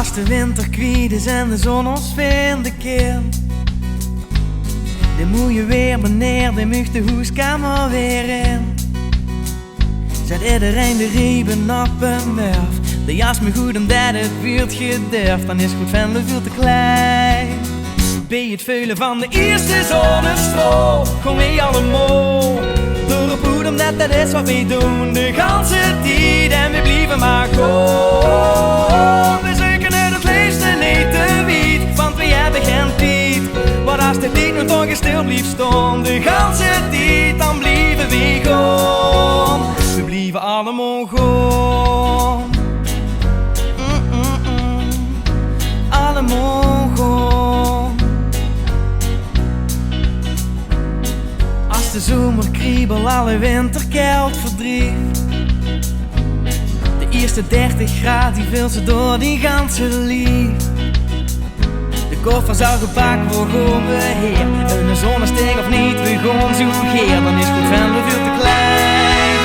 Als de winter kwiet is en de zon ons vinden keert, dan moet je weer meneer, dan mag de hoeskamer weer in. Zet iedereen de riemen op een murf, de jas me goed omdat het buurt gedurft, dan is goed van de veel te klein. Bij het veulen van de eerste zonnestraal kom je allemaal door op hoed, omdat dat is wat we doen de ganse tijd en we blijven maar gewoon. We zoeken het leefste niet te wiet, want we hebben geen tijd. Maar als de tijd nu toch eens stil blijft staan de ganse tijd, dan blijven we gewoon. We blijven allemaal gewoon. Allemaal gewoon. Als de zomer kriebel alle winter koud verdriet, de eerste 30 graden die vult ze door die ganse lief. De koffer zou gepakt worden beheer, een zonnesteek of niet, we gaan zo geer, dan is goed van we veel te klein.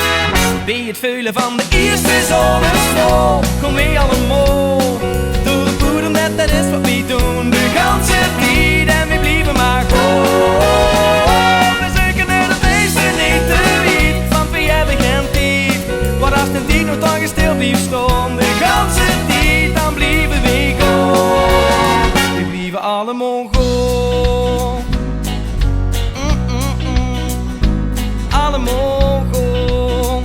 Bij het veulen van de eerste zonnestraal kom we allemaal door de poeder, omdat dat is wat we doen de ganse tijd en we blijven maar gewoon. We zoeken het feesten niet te wiet, want we hebben geen tijd. Wat als de tijd nog toch eens stil blijft staan de ganse tijd, dan blijven we gewoon. We blijven allemaal gewoon. Allemaal gewoon.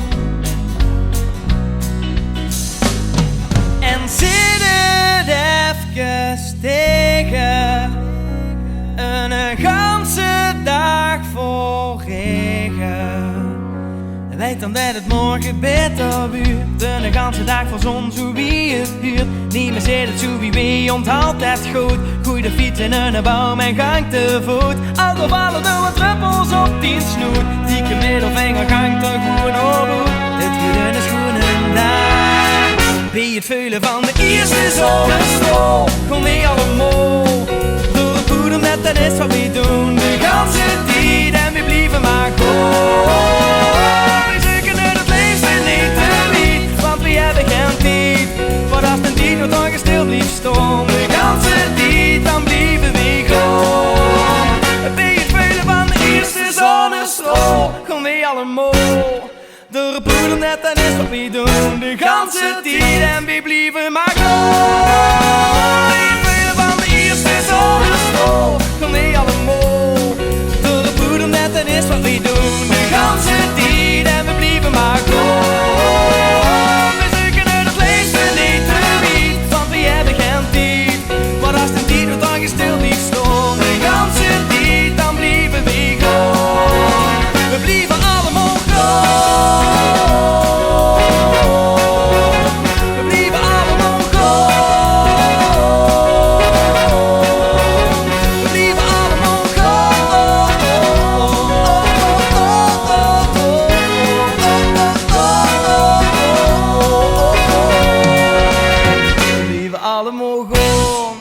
En zit het even tegen, een ganse dag voor regen. Weet dan dat het morgen beter wordt, een ganse dag voor zon zo wie het huurt. Niet meer zit het zo wie wie onthoudt het goed. Goeie de fiets in een boom en gang te voet. Al vallen er wat druppels op die snoet, dikke middelvinger gangt er gewoon op. Het goede is schoenen daar. Bij het veulen van de eerste zonnestraal kom we allemaal door het poeder, met dat is wat we doen de ganse tijd en we blijven maar gewoon. We zoeken het leefste niet te wiet, want we hebben geen tijd. Wat als de tijd nog toch eens stil blijft staan de ganse tijd, dan blijven we gewoon. Bij het veulen van de eerste zonnestraal kom we allemaal door het poeder, net dat is wat we doen de ganse tijd en we blijven maar gewoon. Bij het veulen van de eerste zonnestraal kom we allemaal door het poeder, net dat is wat we doen de ganse tijd en we blijven maar gewoon. We zoeken het leefste niet te wiet, want we hebben geen tijd. Maar als de tijd nog toch eens stil blijft staan de ganse tijd, dan blijven we gewoon. We blijven allemaal gewoon. We blijven allemaal gewoon. We blijven allemaal gewoon. We blijven allemaal gewoon.